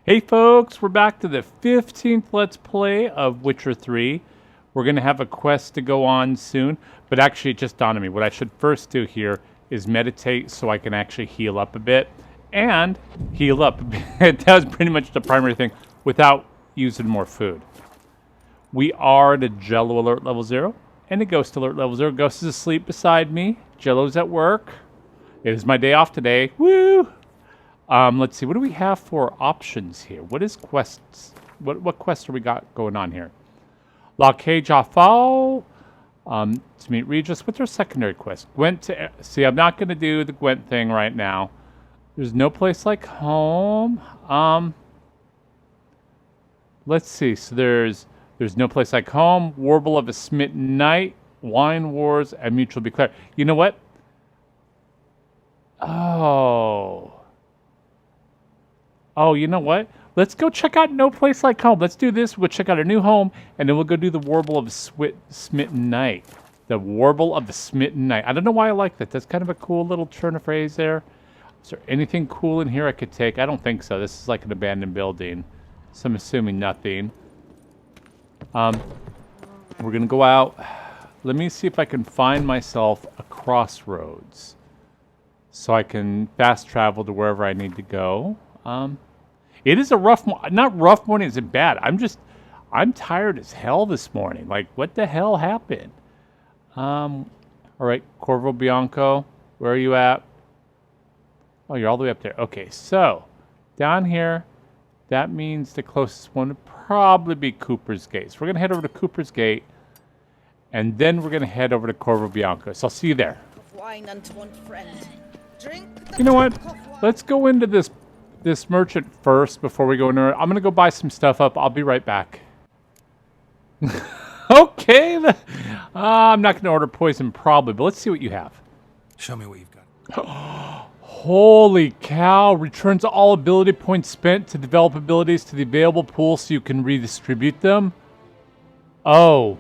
Hey folks, we're back to the 15th Let's Play of Witcher 3. We're going to have a quest to go on soon, but actually it just dawned on me. What I should first do here is meditate so I can actually heal up a bit. And heal up a bit. That was pretty much the primary thing without using more food. We are at a Jello alert level 0 and a Ghost alert level 0. Ghost is asleep beside me. Jello's at work. It is my day off today. Woo! Let's see. What do we have for options here? What is quests? What quests are we got going on here? Locke Jafal, to meet Regis. What's our secondary quest? Gwent to... See, I'm not going to do the Gwent thing right now. There's no place like home. Let's see. So there's no place like home. Warble of a Smitten Knight. Wine Wars and Mutual Declare. You know what? Oh, you know what? Let's go check out No Place Like Home. Let's do this. We'll check out our new home, and then we'll go do the Warble of a Smitten Knight. The Warble of the Smitten Knight. I don't know why I like that. That's kind of a cool little turn of phrase there. Is there anything cool in here I could take? I don't think so. This is like an abandoned building, so I'm assuming nothing. We're going to go out. Let me see if I can find myself a crossroads so I can fast travel to wherever I need to go. It is a rough, not rough morning, is it bad? I'm tired as hell this morning. Like, what the hell happened? All right, Corvo Bianco, where are you at? Oh, you're all the way up there. Okay, so, down here, that means the closest one would probably be Cooper's Gate. So we're going to head over to Cooper's Gate, and then we're going to head over to Corvo Bianco. So I'll see you there. You know what? Let's go into this merchant first before we go in there. I'm going to go buy some stuff up. I'll be right back. Okay. I'm not going to order poison probably, but let's see what you have. Show me what you've got. Holy cow. Returns all ability points spent to develop abilities to the available pool so you can redistribute them. Oh,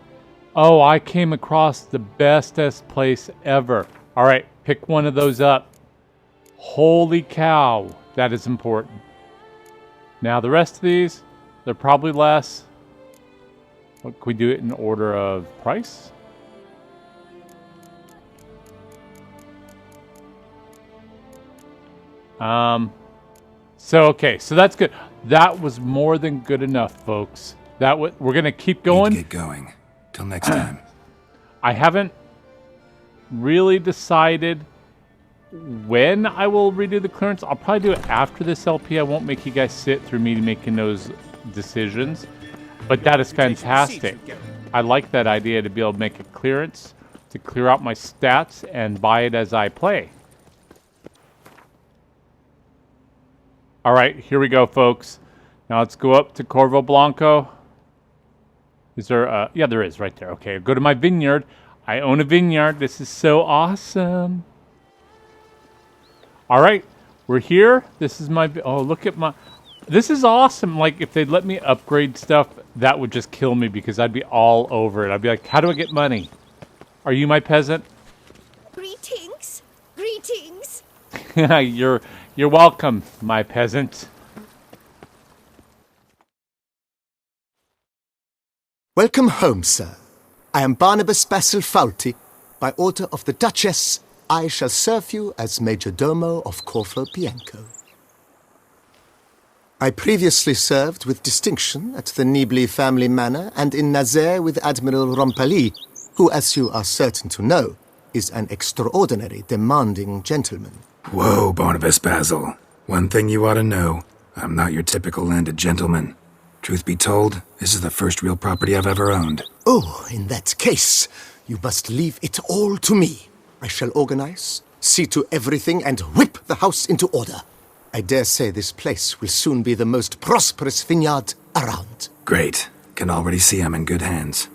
I came across the bestest place ever. All right, pick one of those up. Holy cow. That is important. Now, the rest of these, they're probably less. What, can we do it in order of price? Okay, so that's good. That was more than good enough, folks. We're going to keep going. Need to get going. Till next time. I haven't really decided when I will redo the clearance. I'll probably do it after this LP. I won't make you guys sit through me making those decisions. But that is fantastic. I like that idea to be able to make a clearance, to clear out my stats and buy it as I play. Alright, here we go, folks. Now let's go up to Corvo Blanco. Is there yeah, there is right there. Okay, go to my vineyard. I own a vineyard. This is so awesome. All right, we're here. This is my... Oh, look at my... This is awesome. Like, if they'd let me upgrade stuff, that would just kill me because I'd be all over it. I'd be like, how do I get money? Are you my peasant? Greetings. Greetings. You're welcome, my peasant. Welcome home, sir. I am Barnabas Basil Faulty. By order of the Duchess, I shall serve you as Major Domo of Corvo Bianco. I previously served with distinction at the Nibli family manor and in Nazaire with Admiral Rompali, who, as you are certain to know, is an extraordinary demanding gentleman. Whoa, Barnabas Basil. One thing you ought to know. I'm not your typical landed gentleman. Truth be told, this is the first real property I've ever owned. Oh, in that case, you must leave it all to me. I shall organize, see to everything, and whip the house into order. I dare say this place will soon be the most prosperous vineyard around. Great. Can already see I'm in good hands.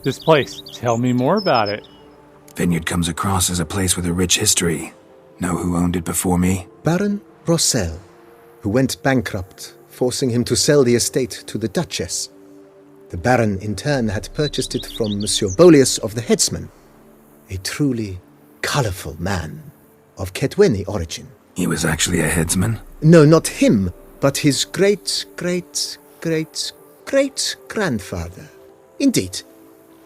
This place, tell me more about it. Vineyard comes across as a place with a rich history. Know who owned it before me? Baron Rossel, who went bankrupt, forcing him to sell the estate to the Duchess. The Baron, in turn, had purchased it from Monsieur Bolius of the Headsman, a truly colorful man of Ketweni origin. He was actually a headsman? No, not him, but his great-great-great-great-grandfather. Indeed.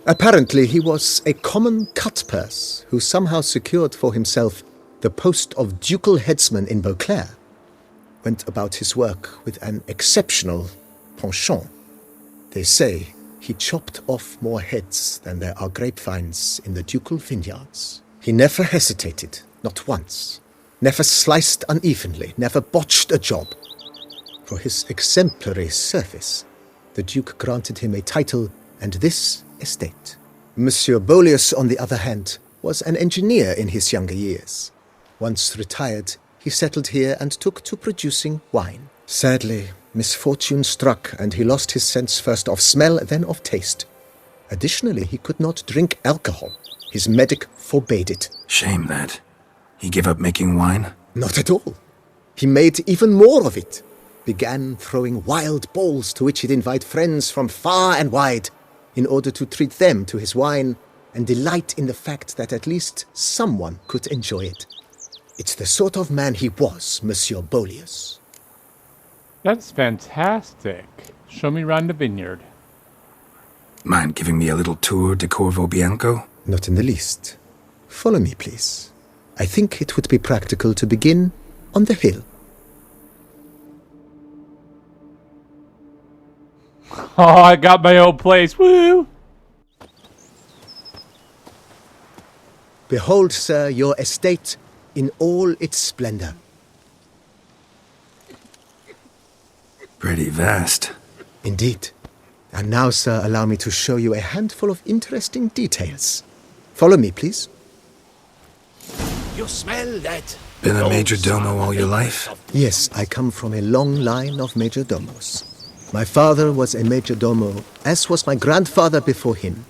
Apparently he was a common cut-purse who somehow secured for himself the post of ducal headsman in Beauclair. Went about his work with an exceptional penchant. They say he chopped off more heads than there are grapevines in the ducal vineyards. He never hesitated, not once. Never sliced unevenly, never botched a job. For his exemplary service, the Duke granted him a title and this estate. Monsieur Beaulius, on the other hand, was an engineer in his younger years. Once retired, he settled here and took to producing wine. Sadly, misfortune struck and he lost his sense first of smell, then of taste. Additionally, he could not drink alcohol. His medic forbade it. Shame that. He gave up making wine? Not at all. He made even more of it. Began throwing wild balls to which he'd invite friends from far and wide in order to treat them to his wine and delight in the fact that at least someone could enjoy it. It's the sort of man he was, Monsieur Beaulius. That's fantastic. Show me around the vineyard. Mind giving me a little tour de Corvo Bianco? Not in the least. Follow me, please. I think it would be practical to begin on the hill. Oh, I got my own place. Woo! Behold, sir, your estate in all its splendor. Pretty vast. Indeed. And now, sir, allow me to show you a handful of interesting details. Follow me, please. You smell that? Been a major domo all your life? Yes, I come from a long line of major domos. My father was a major domo, as was my grandfather before him,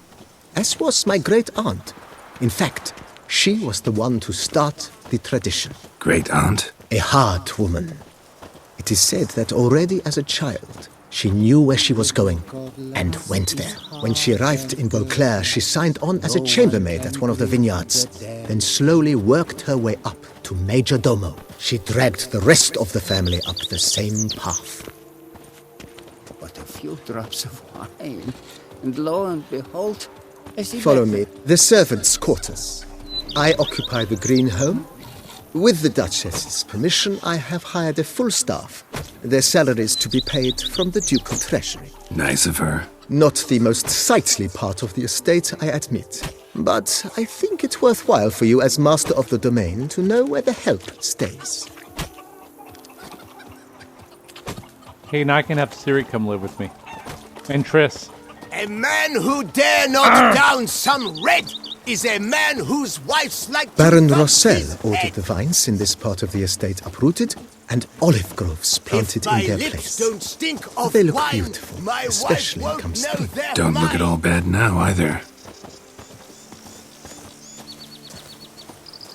as was my great-aunt. In fact, she was the one to start the tradition. Great-aunt? A hard woman. It is said that already as a child, she knew where she was going and went there. When she arrived in Beauclair, she signed on as a chambermaid at one of the vineyards, then slowly worked her way up to major domo. She dragged the rest of the family up the same path. But a few drops of wine, and lo and behold, I see Follow that- me. The servants' quarters. I occupy the green home. With the Duchess's permission, I have hired a full staff. Their salaries to be paid from the ducal treasury. Nice of her. Not the most sightly part of the estate, I admit. But I think it worthwhile for you as master of the domain to know where the help stays. Hey, now I can have Siri come live with me. And Triss. A man who dare not down some red is a man whose wife's like Baron to Rossel his ordered head. the vines in this part of the estate uprooted and olive groves planted If my in their lips place. don't stink of They look wine, beautiful, my especially wife won't come know spring. they're Don't look at mine. all bad now, either.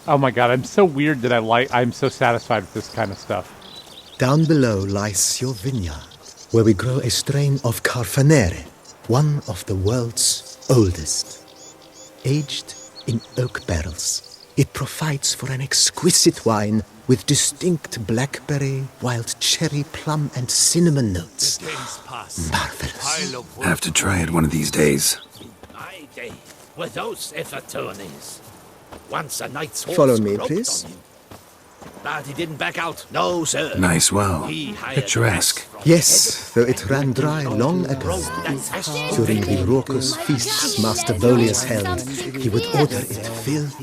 Oh my god, I'm so weird that I'm so satisfied with this kind of stuff. Down below lies your vineyard, where we grow a strain of Carfanere, one of the world's oldest. Aged in oak barrels, it provides for an exquisite wine with distinct blackberry, wild cherry, plum, and cinnamon notes. Marvelous. Have to try it one of these days. My day were those attorneys. Once a knight's horse Follow me, croaked please. on him. But he didn't back out. No, sir. Nice well. He hired Picturesque. rats from Yes, though it ran dry long ago. road that has During the raucous feasts Master Beaulius held, he would order it filled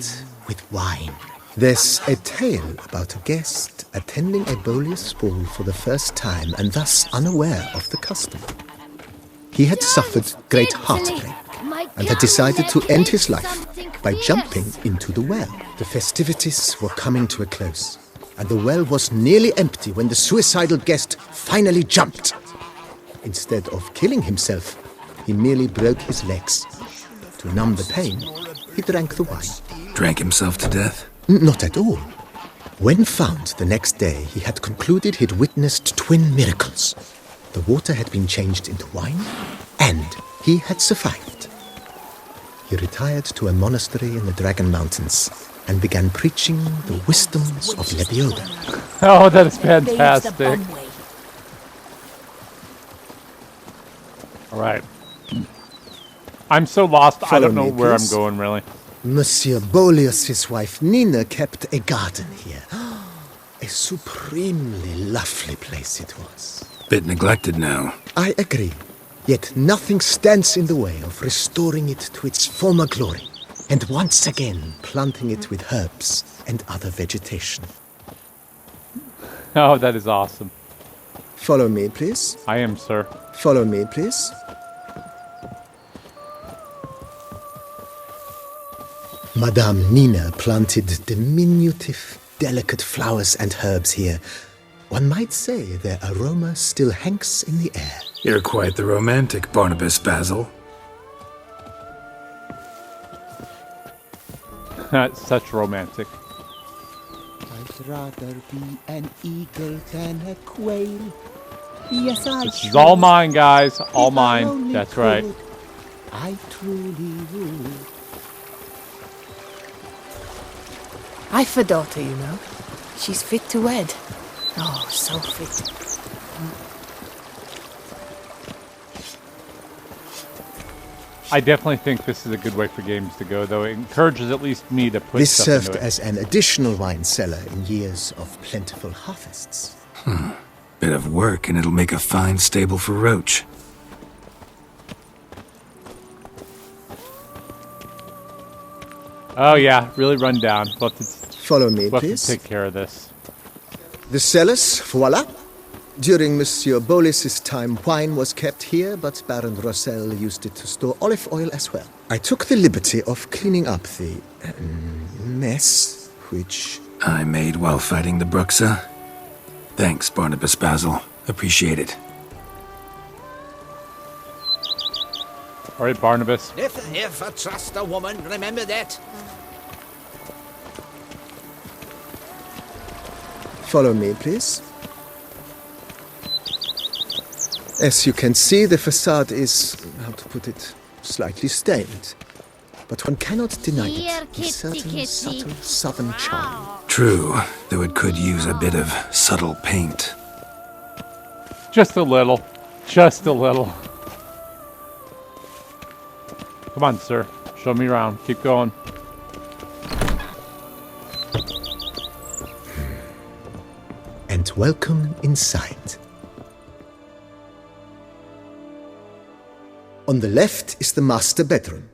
with wine. There's a tale about a guest attending a Beaulius ball for the first time and thus unaware of the custom. He had suffered great heartbreak and had decided to end his life by jumping into the well. The festivities were coming to a close, and the well was nearly empty when the suicidal guest finally jumped. Instead of killing himself, he merely broke his legs. To numb the pain, he drank the wine. Drank himself to death? Not at all. When found the next day, he had concluded he'd witnessed twin miracles. The water had been changed into wine, and he had survived. He retired to a monastery in the Dragon Mountains and began preaching the wisdoms of Lebioda. Oh, that is Bathes the fantastic. bumway. All right. I'm so lost. I Follow don't know me, where please. I'm going, really. Monsieur Boleus's wife Nina kept a garden here. A supremely lovely place it was. Bit neglected now. I agree. Yet nothing stands in the way of restoring it to its former glory, and once again planting it with herbs and other vegetation. Oh, that is awesome. Follow me, please. I am, sir. Follow me, please. Madame Nina planted diminutive, delicate flowers and herbs here. One might say their aroma still hangs in the air. You're quite the romantic, Barnabas Basil. That's such romantic. I'd rather be an eagle than a quail. Yes, I This is all mine, guys. All mine. That's right. I truly would. I've a daughter, you know. She's fit to wed. Oh, so fit. I definitely think this is a good way for games to go, though. It encourages at least me to put This stuff served into it. as an additional wine cellar in years of plentiful harvests. Bit of work and it'll make a fine stable for Roach. Oh, yeah. Really run down. We'll have to, Follow me, we'll have to please. take care of this. The cellars, voila. During Monsieur Bolis's time, wine was kept here, but Baron Rossel used it to store olive oil as well. I took the liberty of cleaning up the mess, which... I made while fighting the Bruxa. Thanks, Barnabas Basil. Appreciate it. All right, Barnabas. If I trust a woman, remember that. Follow me, please. As you can see, the facade is, how to put it, slightly stained. But one cannot deny Here, it. kitty, A certain kitty. subtle southern charm. True, though it could use a bit of subtle paint. Just a little. Just a little. Come on, sir. Show me around. Keep going. And welcome inside. On the left is the master bedroom.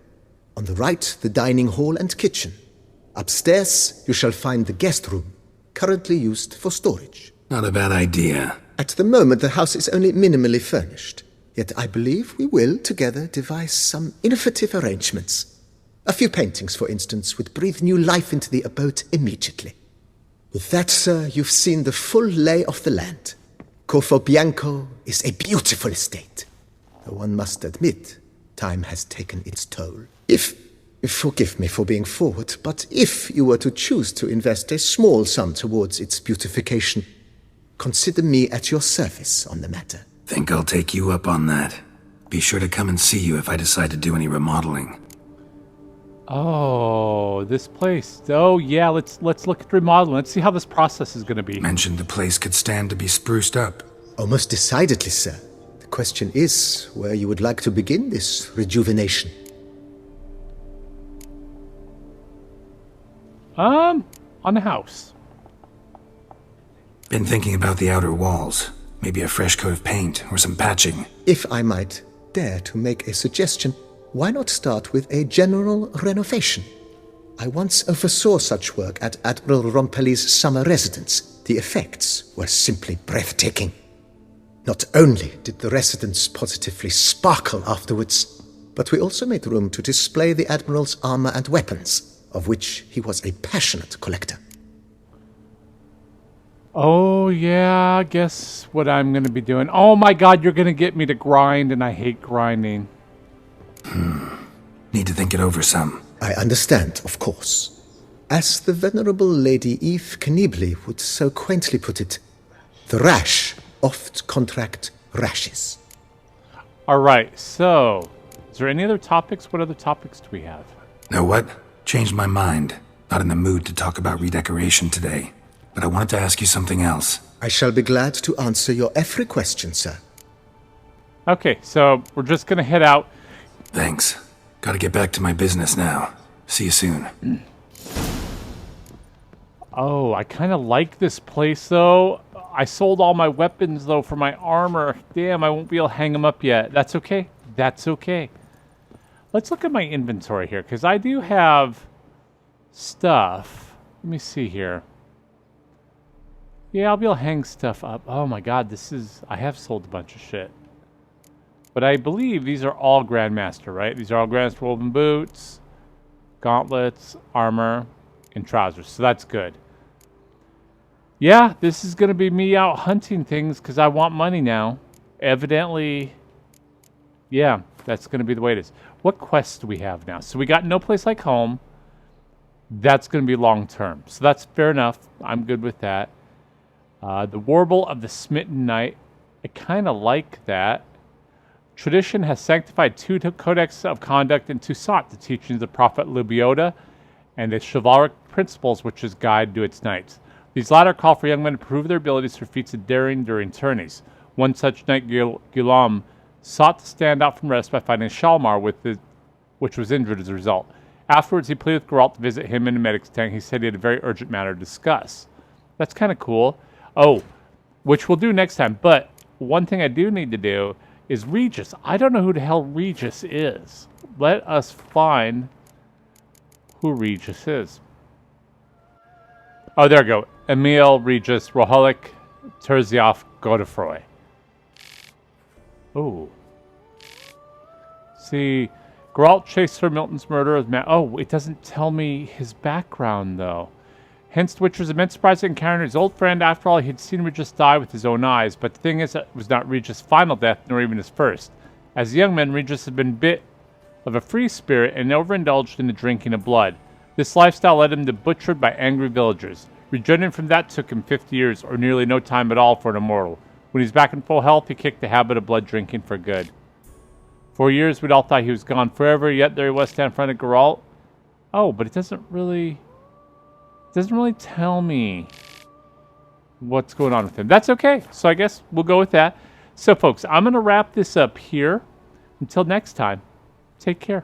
On the right, the dining hall and kitchen. Upstairs, you shall find the guest room, currently used for storage. Not a bad idea. At the moment, the house is only minimally furnished. Yet I believe we will, together, devise some innovative arrangements. A few paintings, for instance, would breathe new life into the abode immediately. With that, sir, you've seen the full lay of the land. Corvo Bianco is a beautiful estate. Though one must admit, time has taken its toll. Forgive me for being forward, but if you were to choose to invest a small sum towards its beautification, consider me at your service on the matter. Think I'll take you up on that. Be sure to come and see you if I decide to do any remodeling. Oh, this place. Oh, yeah. Let's look at remodeling. Let's see how this process is going to be. Mentioned the place could stand to be spruced up. Oh, most decidedly, sir. The question is where you would like to begin this rejuvenation. On the house. Been thinking about the outer walls. Maybe a fresh coat of paint or some patching. If I might dare to make a suggestion, why not start with a general renovation? I once oversaw such work at Admiral Rompelli's summer residence. The effects were simply breathtaking. Not only did the residence positively sparkle afterwards, but we also made room to display the Admiral's armor and weapons, of which he was a passionate collector. Oh, yeah. Guess what I'm going to be doing. Oh, my God. You're going to get me to grind, and I hate grinding. Need to think it over some. I understand, of course. As the venerable Lady Eve Knibley would so quaintly put it, the rash oft contract rashes. All right. So, is there any other topics? What other topics do we have? Know what? Changed my mind. Not in the mood to talk about redecoration today, but I wanted to ask you something else. I shall be glad to answer your every question, sir. Okay, so we're just gonna head out. Thanks. Gotta get back to my business now. See you soon. Oh, I kind of like this place, though. I sold all my weapons, though, for my armor. Damn, I won't be able to hang them up yet. That's okay. That's okay. Let's look at my inventory here, because I do have stuff. Let me see here. Yeah, I'll be able to hang stuff up. Oh my god, this is... I have sold a bunch of shit. But I believe these are all Grandmaster, right? These are all Grandmaster woven boots, gauntlets, armor, and trousers. So that's good. Yeah, this is going to be me out hunting things because I want money now. Evidently, yeah, that's going to be the way it is. What quests do we have now? So we got No Place Like Home. That's going to be long term. So that's fair enough. I'm good with that. The Warble of the Smitten Knight. I kind of like that. Tradition has sanctified 2 codex of conduct in Toussaint, the teachings of Prophet Lubioda, and the chivalric principles which is guide to its knights. These latter call for young men to prove their abilities for feats of daring during tourneys. One such knight, Guillaume, sought to stand out from rest by fighting Shalmar, which was injured as a result. Afterwards, he pleaded with Geralt to visit him in a medic's tank. He said he had a very urgent matter to discuss. That's kind of cool. Oh, which we'll do next time. But one thing I do need to do is Regis. I don't know who the hell Regis is. Let us find who Regis is. Oh, there we go. Emil Regis Rohalik Terzioff Godefroy. Oh. See, Geralt chased Sir Milton's murder as oh, it doesn't tell me his background, though. Hence, which was immense surprise to encounter his old friend. After all, he had seen Regis die with his own eyes. But the thing is, it was not Regis' final death, nor even his first. As a young man, Regis had been bit of a free spirit and overindulged in the drinking of blood. This lifestyle led him to butchered by angry villagers. Regenerating from that took him 50 years, or nearly no time at all for an immortal. When he's back in full health, he kicked the habit of blood drinking for good. For years, we'd all thought he was gone forever, yet there he was standing in front of Geralt. Oh, but it doesn't really tell me what's going on with him. That's okay. So I guess we'll go with that. So, folks, I'm going to wrap this up here. Until next time, take care.